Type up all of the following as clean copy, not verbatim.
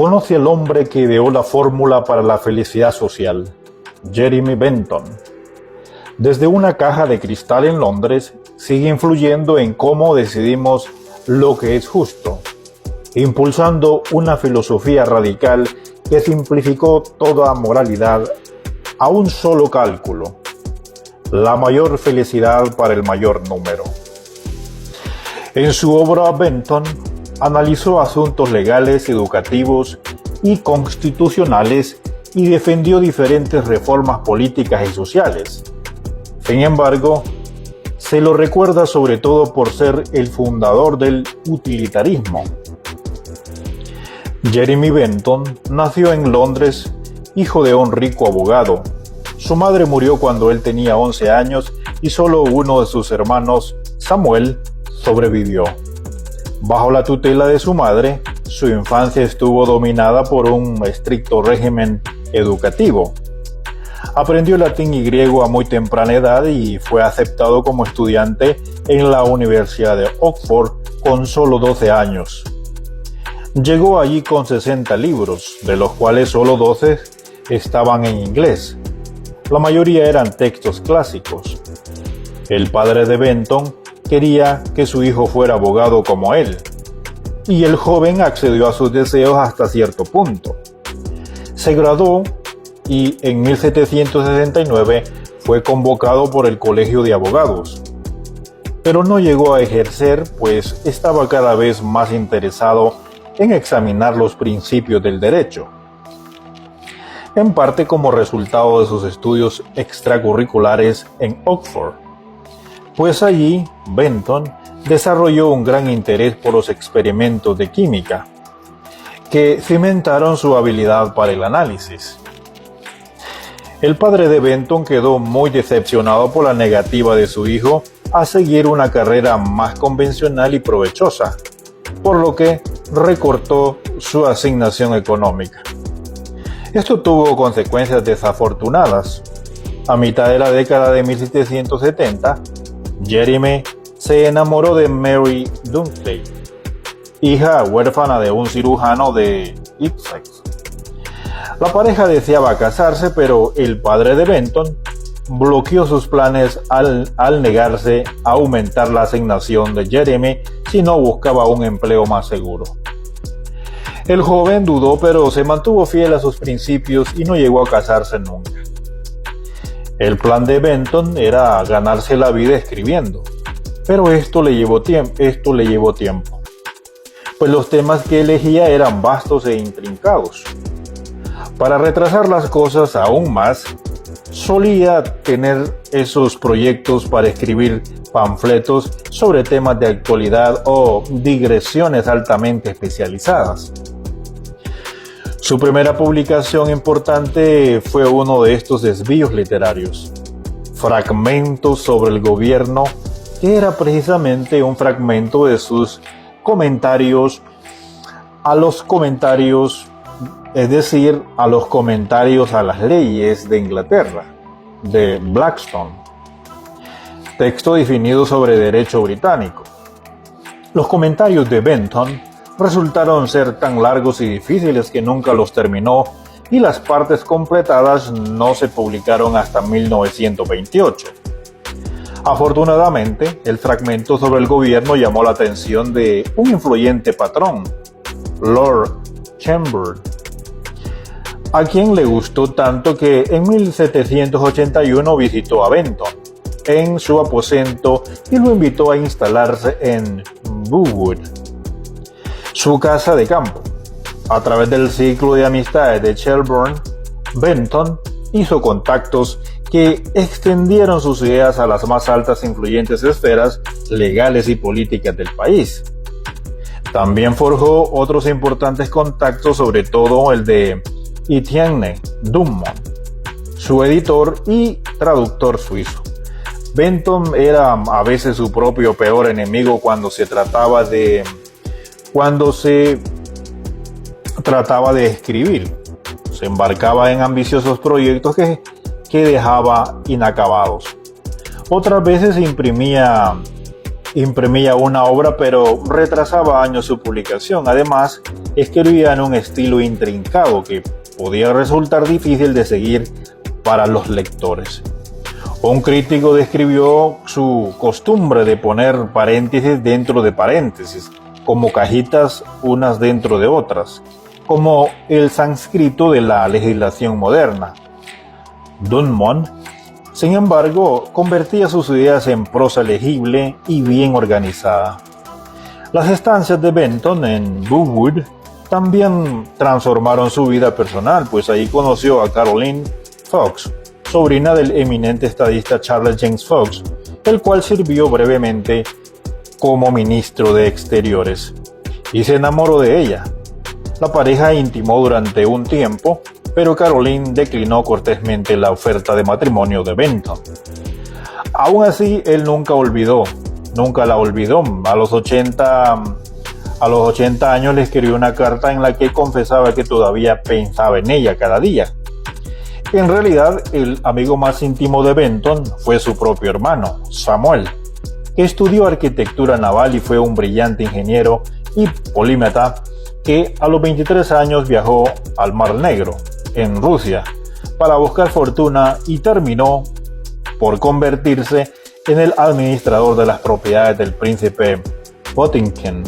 conoce al hombre que ideó la fórmula para la felicidad social, Jeremy Bentham. Desde una caja de cristal en Londres, sigue influyendo en cómo decidimos lo que es justo, impulsando una filosofía radical que simplificó toda moralidad a un solo cálculo: la mayor felicidad para el mayor número. En su obra, Bentham analizó asuntos legales, educativos y constitucionales y defendió diferentes reformas políticas y sociales. Sin embargo, se lo recuerda sobre todo por ser el fundador del utilitarismo. Jeremy Bentham nació en Londres, hijo de un rico abogado. Su madre murió cuando él tenía 11 años y solo uno de sus hermanos, Samuel, sobrevivió. Bajo la tutela de su madre, su infancia estuvo dominada por un estricto régimen educativo. Aprendió latín y griego a muy temprana edad y fue aceptado como estudiante en la Universidad de Oxford con solo 12 años. Llegó allí con 60 libros, de los cuales solo 12 estaban en inglés. La mayoría eran textos clásicos. El padre de Bentham quería que su hijo fuera abogado como él, y el joven accedió a sus deseos hasta cierto punto. Se graduó y en 1769 fue convocado por el Colegio de Abogados, pero no llegó a ejercer, pues estaba cada vez más interesado en examinar los principios del derecho, en parte como resultado de sus estudios extracurriculares en Oxford, pues allí Bentham desarrolló un gran interés por los experimentos de química, que cimentaron su habilidad para el análisis. El padre de Bentham quedó muy decepcionado por la negativa de su hijo a seguir una carrera más convencional y provechosa, por lo que recortó su asignación económica. Esto tuvo consecuencias desafortunadas. A mitad de la década de 1770, Jeremy se enamoró de Mary Dunkley, hija huérfana de un cirujano de Essex. La pareja deseaba casarse, pero el padre de Bentham bloqueó sus planes al negarse a aumentar la asignación de Jeremy si no buscaba un empleo más seguro. El joven dudó, pero se mantuvo fiel a sus principios y no llegó a casarse nunca. El plan de Bentham era ganarse la vida escribiendo, pero esto le llevó tiempo, pues los temas que elegía eran vastos e intrincados. Para retrasar las cosas aún más, solía tener esos proyectos para escribir panfletos sobre temas de actualidad o digresiones altamente especializadas. Su primera publicación importante fue uno de estos desvíos literarios, Fragmentos sobre el gobierno, que era precisamente un fragmento de sus comentarios a los comentarios, es decir, a los comentarios a las leyes de Inglaterra, de Blackstone, texto definido sobre derecho británico. Los comentarios de Bentham resultaron ser tan largos y difíciles que nunca los terminó, y las partes completadas no se publicaron hasta 1928. Afortunadamente, el fragmento sobre el gobierno llamó la atención de un influyente patrón, Lord Chamberlain, a quien le gustó tanto que en 1781 visitó a Bentham en su aposento y lo invitó a instalarse en Burwood, su casa de campo. A través del ciclo de amistades de Shelburne, Bentham hizo contactos que extendieron sus ideas a las más altas e influyentes esferas legales y políticas del país. También forjó otros importantes contactos, sobre todo el de Etienne Dumont, su editor y traductor suizo. Bentham era a veces su propio peor enemigo cuando se trataba de escribir. Se embarcaba en ambiciosos proyectos que dejaba inacabados. Otras veces imprimía imprimía una obra pero retrasaba años su publicación. Además, escribía en un estilo intrincado que podía resultar difícil de seguir para los lectores. Un crítico describió su costumbre de poner paréntesis dentro de paréntesis, como cajitas unas dentro de otras, como el sánscrito de la legislación moderna. Drummond, sin embargo, convertía sus ideas en prosa legible y bien organizada. Las estancias de Benton en Burwood también transformaron su vida personal, pues ahí conoció a Caroline Fox, sobrina del eminente estadista Charles James Fox, el cual sirvió brevemente como ministro de Exteriores, y se enamoró de ella. La pareja intimó durante un tiempo, pero Caroline declinó cortésmente la oferta de matrimonio de Benton. Aún así, él nunca la olvidó. A los 80 años le escribió una carta en la que confesaba que todavía pensaba en ella cada día. En realidad, el amigo más íntimo de Benton fue su propio hermano, Samuel, que estudió arquitectura naval y fue un brillante ingeniero y polímata que a los 23 años viajó al Mar Negro, en Rusia, para buscar fortuna y terminó por convertirse en el administrador de las propiedades del príncipe Potemkin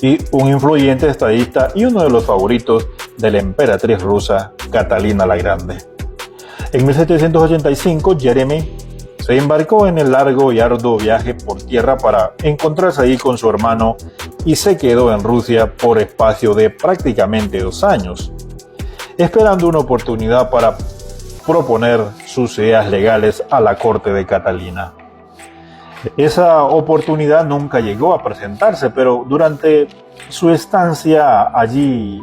y un influyente estadista y uno de los favoritos de la emperatriz rusa Catalina la Grande. En 1785, Jeremy se embarcó en el largo y arduo viaje por tierra para encontrarse ahí con su hermano y se quedó en Rusia por espacio de prácticamente 2 años, esperando una oportunidad para proponer sus ideas legales a la corte de Catalina. Esa oportunidad nunca llegó a presentarse, pero durante su estancia allí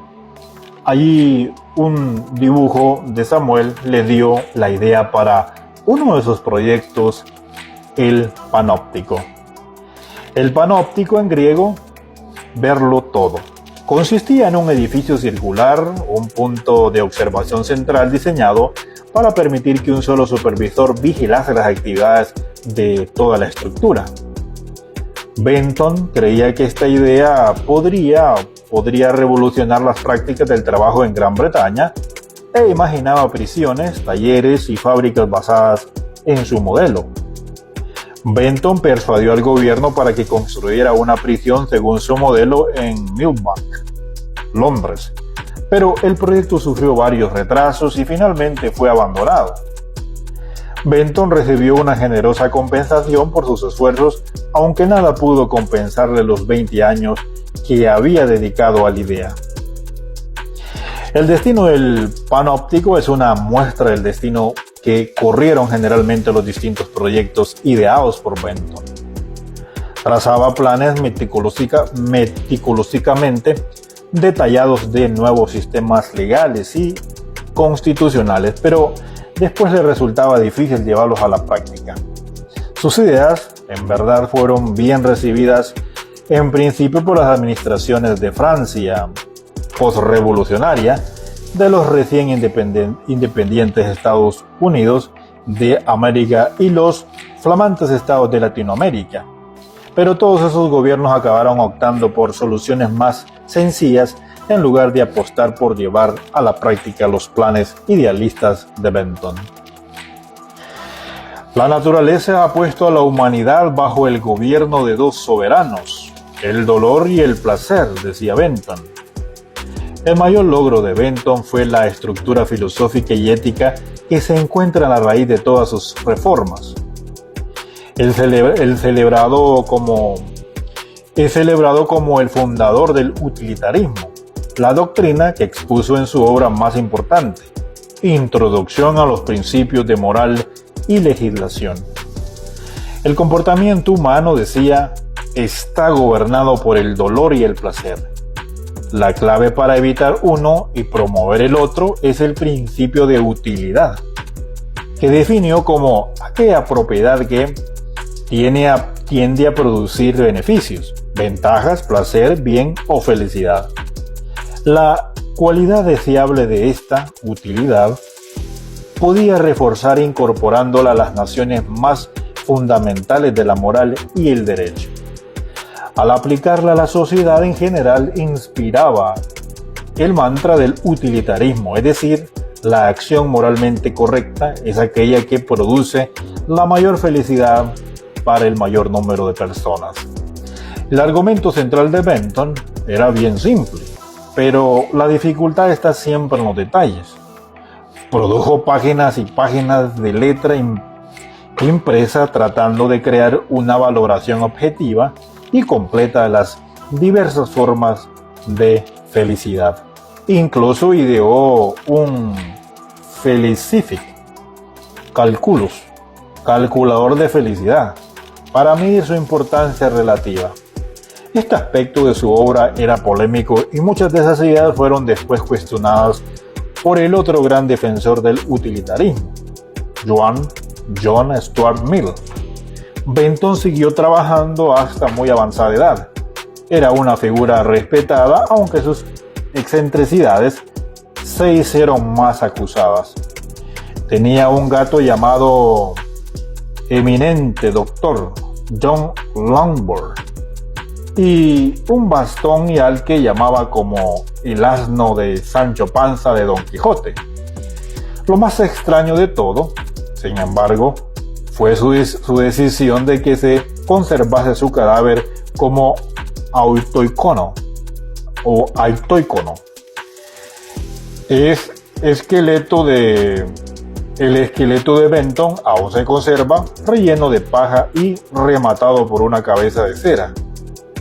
un dibujo de Samuel le dio la idea para uno de sus proyectos, el panóptico. El panóptico, en griego, verlo todo. Consistía en un edificio circular, un punto de observación central diseñado para permitir que un solo supervisor vigilase las actividades de toda la estructura. Benton creía que esta idea podría revolucionar las prácticas del trabajo en Gran Bretaña e imaginaba prisiones, talleres y fábricas basadas en su modelo. Benton persuadió al gobierno para que construyera una prisión según su modelo en Millbank, Londres, pero el proyecto sufrió varios retrasos y finalmente fue abandonado. Benton recibió una generosa compensación por sus esfuerzos, aunque nada pudo compensarle los 20 años que había dedicado a la idea. El destino del panóptico es una muestra del destino que corrieron generalmente los distintos proyectos ideados por Benton. Trazaba planes meticulosamente detallados de nuevos sistemas legales y constitucionales, pero después le resultaba difícil llevarlos a la práctica. Sus ideas, en verdad, fueron bien recibidas en principio por las administraciones de Francia postrevolucionaria, de los recién independientes Estados Unidos de América y los flamantes estados de Latinoamérica. Pero todos esos gobiernos acabaron optando por soluciones más sencillas en lugar de apostar por llevar a la práctica los planes idealistas de Benton. La naturaleza ha puesto a la humanidad bajo el gobierno de 2 soberanos, el dolor y el placer, decía Benton. El mayor logro de Benton fue la estructura filosófica y ética que se encuentra a la raíz de todas sus reformas. Es celebrado como el fundador del utilitarismo, la doctrina que expuso en su obra más importante, Introducción a los principios de moral y legislación. El comportamiento humano, decía, está gobernado por el dolor y el placer. La clave para evitar uno y promover el otro es el principio de utilidad, que definió como aquella propiedad que tiende a producir beneficios, ventajas, placer, bien o felicidad. La cualidad deseable de esta utilidad podía reforzar incorporándola a las naciones más fundamentales de la moral y el derecho. Al aplicarla a la sociedad en general, inspiraba el mantra del utilitarismo, es decir, la acción moralmente correcta es aquella que produce la mayor felicidad para el mayor número de personas. El argumento central de Bentham era bien simple, pero la dificultad está siempre en los detalles. Produjo páginas y páginas de letra impresa tratando de crear una valoración objetiva y completa de las diversas formas de felicidad. Incluso ideó un Felicific Calculus, calculador de felicidad, para medir su importancia relativa. Este aspecto de su obra era polémico y muchas de esas ideas fueron después cuestionadas por el otro gran defensor del utilitarismo, John Stuart Mill. Bentham siguió trabajando hasta muy avanzada edad. Era una figura respetada, aunque sus excentricidades se hicieron más acusadas. Tenía un gato llamado eminente doctor John Longbourn y un bastón y al que llamaba como el asno de Sancho Panza de Don Quijote. Lo más extraño de todo, sin embargo, fue su decisión de que se conservase su cadáver como autoicono. El esqueleto de Bentham aún se conserva, relleno de paja y rematado por una cabeza de cera.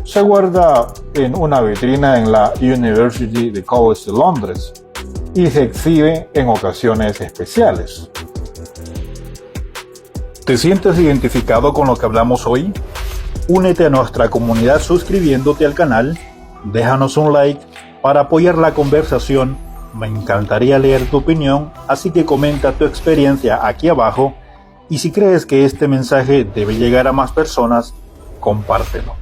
Se guarda en una vitrina en la University College de Londres y se exhibe en ocasiones especiales. ¿Te sientes identificado con lo que hablamos hoy? Únete a nuestra comunidad suscribiéndote al canal, déjanos un like para apoyar la conversación. Me encantaría leer tu opinión, así que comenta tu experiencia aquí abajo y si crees que este mensaje debe llegar a más personas, compártelo.